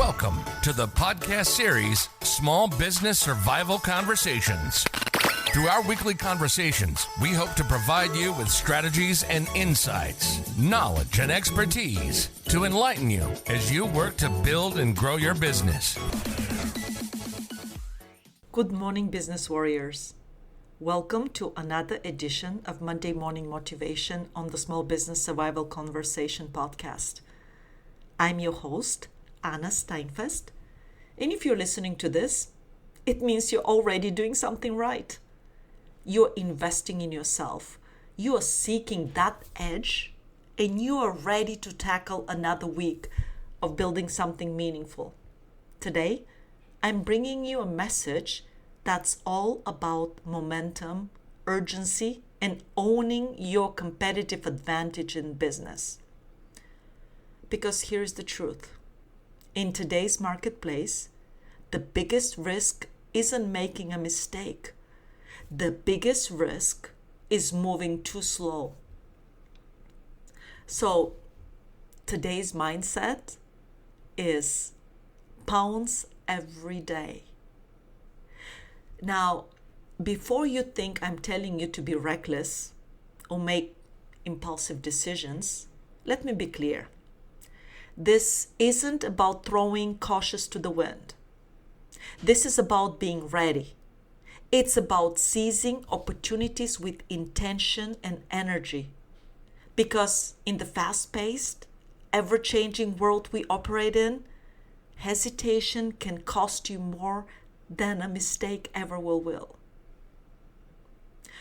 Welcome to the podcast series, Small Business Survival Conversations. Through our weekly conversations, we hope to provide you with strategies and insights, knowledge and expertise to enlighten you as you work to build and grow your business. Good morning, business warriors. Welcome to another edition of Monday Morning Motivation on the Small Business Survival Conversation podcast. I'm your host, Anna Steinfest, and if you're listening to this, it means you're already doing something right. You're investing in yourself. You are seeking that edge, and you are ready to tackle another week of building something meaningful. Today, I'm bringing you a message that's all about momentum, urgency, and owning your competitive advantage in business. Because here's the truth. In today's marketplace, the biggest risk isn't making a mistake. The biggest risk is moving too slow. So today's mindset is pounce every day. Now, before you think I'm telling you to be reckless or make impulsive decisions, let me be clear. This isn't about throwing caution to the wind. This is about being ready. It's about seizing opportunities with intention and energy. Because in the fast-paced, ever-changing world we operate in, hesitation can cost you more than a mistake ever will.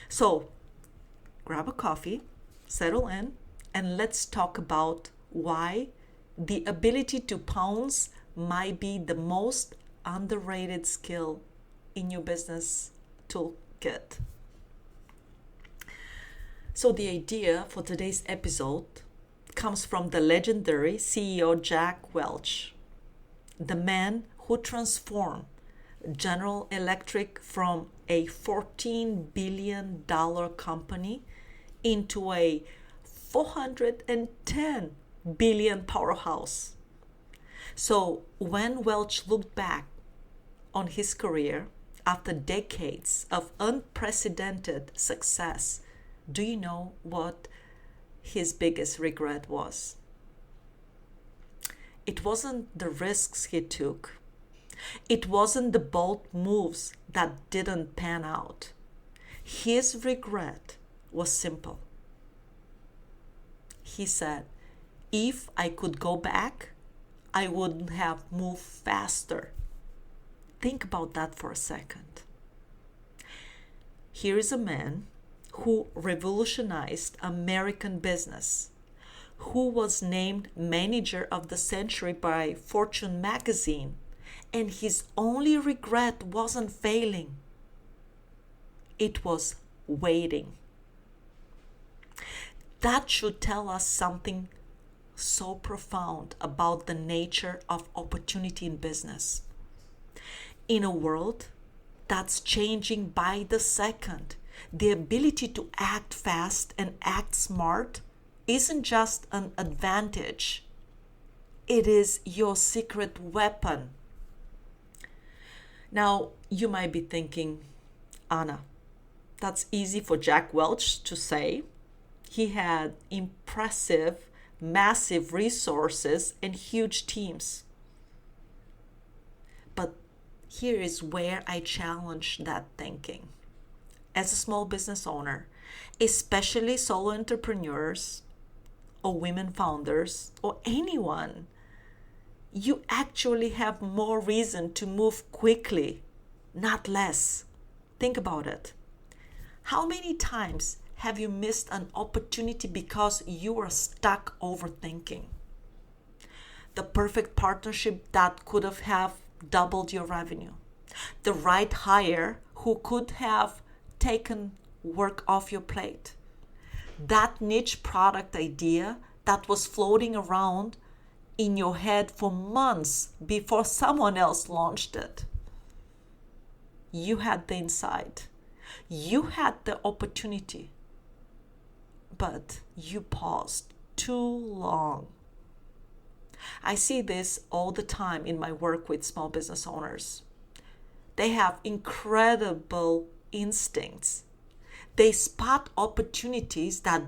So, grab a coffee, settle in, and let's talk about why the ability to pounce might be the most underrated skill in your business toolkit. So the idea for today's episode comes from the legendary CEO Jack Welch, the man who transformed General Electric from a $14 billion company into a $410 billion powerhouse. So when Welch looked back on his career after decades of unprecedented success, do you know what his biggest regret was? It wasn't the risks he took. It wasn't the bold moves that didn't pan out. His regret was simple. He said, if I could go back, I would have moved faster. Think about that for a second. Here is a man who revolutionized American business, who was named Manager of the Century by Fortune magazine, and his only regret wasn't failing. It was waiting. That should tell us something so profound about the nature of opportunity in business. In a world that's changing by the second, the ability to act fast and act smart isn't just an advantage. It is your secret weapon. Now, you might be thinking, Anna, that's easy for Jack Welch to say. He had impressive, massive resources and huge teams. But here is where I challenge that thinking. As a small business owner, especially solo entrepreneurs or women founders or anyone, you actually have more reason to move quickly, not less. Think about it. How many times have you missed an opportunity because you were stuck overthinking? The perfect partnership that could have doubled your revenue. The right hire who could have taken work off your plate. That niche product idea that was floating around in your head for months before someone else launched it. You had the insight. You had the opportunity. But you paused too long. I see this all the time in my work with small business owners. They have incredible instincts. They spot opportunities that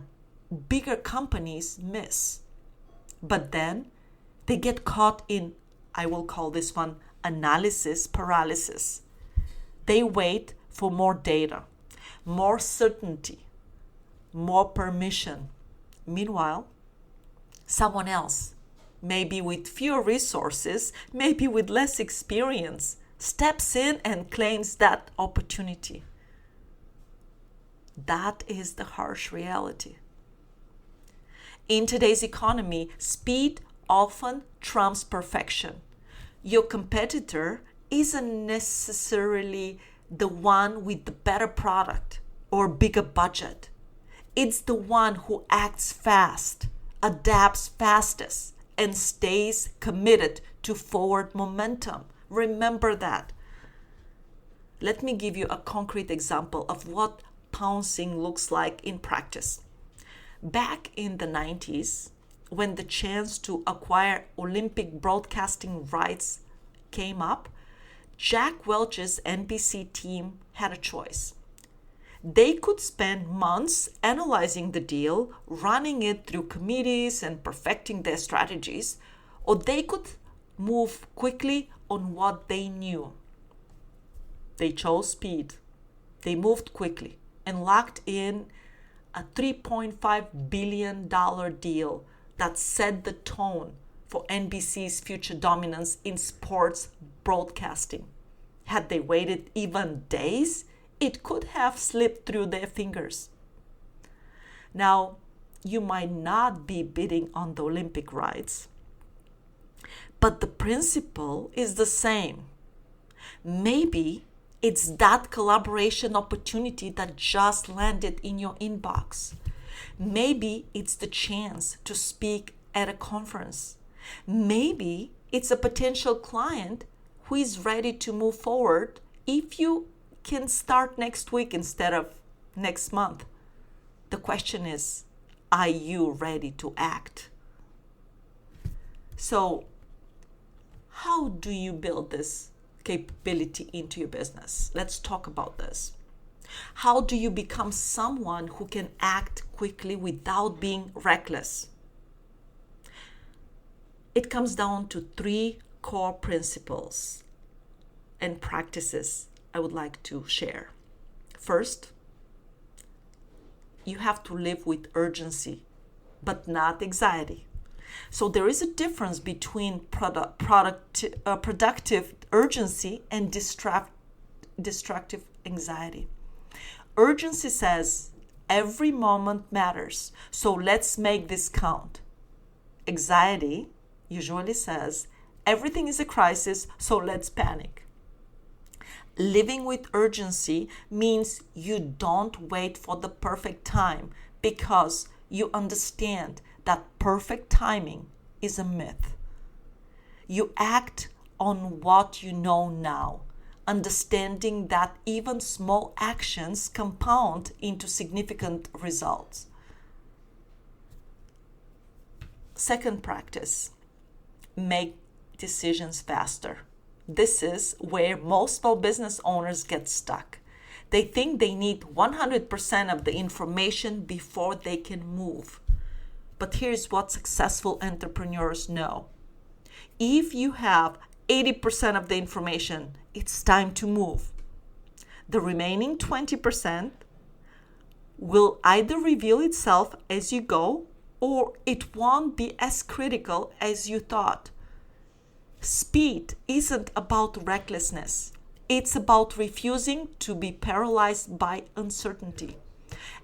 bigger companies miss. But then they get caught in, I will call this one, analysis paralysis. They wait for more data, more certainty, more permission. Meanwhile, someone else, maybe with fewer resources, maybe with less experience, steps in and claims that opportunity. That is the harsh reality. In today's economy, speed often trumps perfection. Your competitor isn't necessarily the one with the better product or bigger budget. It's the one who acts fast, adapts fastest, and stays committed to forward momentum. Remember that. Let me give you a concrete example of what pouncing looks like in practice. Back in the 90s, when the chance to acquire Olympic broadcasting rights came up, Jack Welch's NBC team had a choice. They could spend months analyzing the deal, running it through committees and perfecting their strategies, or they could move quickly on what they knew. They chose speed. They moved quickly and locked in a $3.5 billion deal that set the tone for NBC's future dominance in sports broadcasting. Had they waited even days, it could have slipped through their fingers. Now, you might not be bidding on the Olympic rights, but the principle is the same. Maybe it's that collaboration opportunity that just landed in your inbox. Maybe it's the chance to speak at a conference. Maybe it's a potential client who is ready to move forward if you can start next week instead of next month. The question is, are you ready to act? So, how do you build this capability into your business? Let's talk about this. How do you become someone who can act quickly without being reckless? It comes down to 3 core principles and practices I would like to share. First, you have to live with urgency, but not anxiety. So there is a difference between productive urgency and destructive anxiety. Urgency says every moment matters, so let's make this count. Anxiety usually says everything is a crisis, so let's panic. Living with urgency means you don't wait for the perfect time because you understand that perfect timing is a myth. You act on what you know now, understanding that even small actions compound into significant results. Second practice, make decisions faster. This is where most small business owners get stuck. They think they need 100% of the information before they can move. But here's what successful entrepreneurs know. If you have 80% of the information, it's time to move. The remaining 20% will either reveal itself as you go, or it won't be as critical as you thought. Speed isn't about recklessness. It's about refusing to be paralyzed by uncertainty.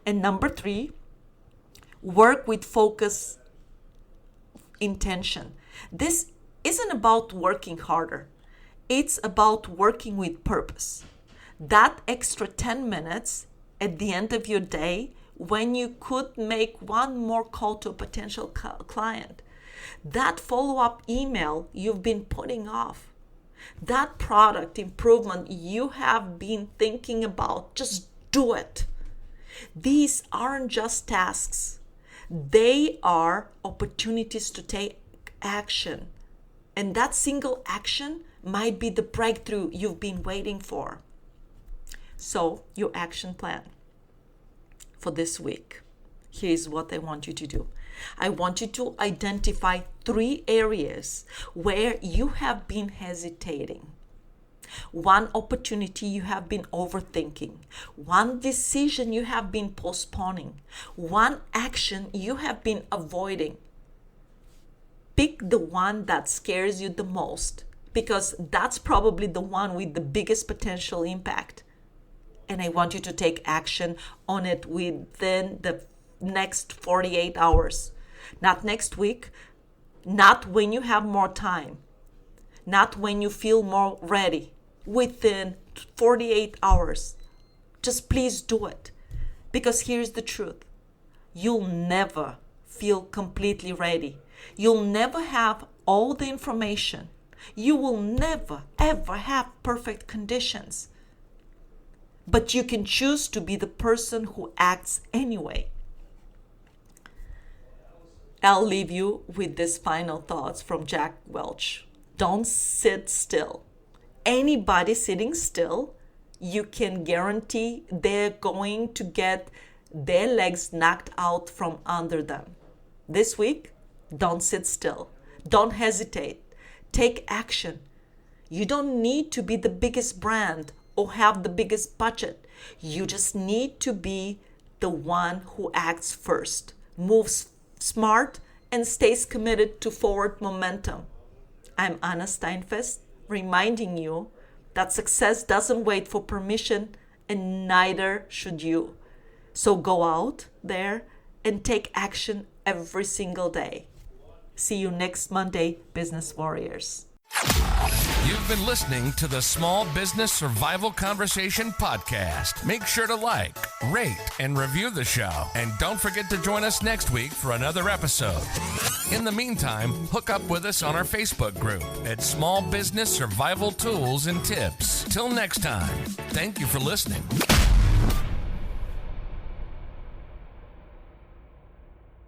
And number 3, work with focus, intention. This isn't about working harder. It's about working with purpose. That extra 10 minutes at the end of your day when you could make one more call to a potential client. That follow-up email you've been putting off. That product improvement you have been thinking about. Just do it. These aren't just tasks. They are opportunities to take action. And that single action might be the breakthrough you've been waiting for. So, your action plan for this week. Here's what I want you to do. I want you to identify 3 areas where you have been hesitating. 1 opportunity you have been overthinking. 1 decision you have been postponing. 1 action you have been avoiding. Pick the one that scares you the most, because that's probably the one with the biggest potential impact. And I want you to take action on it within the next 48 hours. Not next week, not when you have more time, not when you feel more ready. Within 48 hours. Just please do it. Because here's the truth. You'll never feel completely ready. You'll never have all the information. You will never, ever have perfect conditions. But you can choose to be the person who acts anyway. I'll leave you with these final thoughts from Jack Welch. Don't sit still. Anybody sitting still, you can guarantee they're going to get their legs knocked out from under them. This week, don't sit still. Don't hesitate. Take action. You don't need to be the biggest brand or have the biggest budget. You just need to be the one who acts first, moves smart, and stays committed to forward momentum. I'm Anna Steinfest, reminding you that success doesn't wait for permission, and neither should you. So go out there and take action every single day. See you next Monday, Business Warriors. You've been listening to the Small Business Survival Conversation podcast. Make sure to like, rate, and review the show. And don't forget to join us next week for another episode. In the meantime, hook up with us on our Facebook group at Small Business Survival Tools and Tips. Till next time, thank you for listening.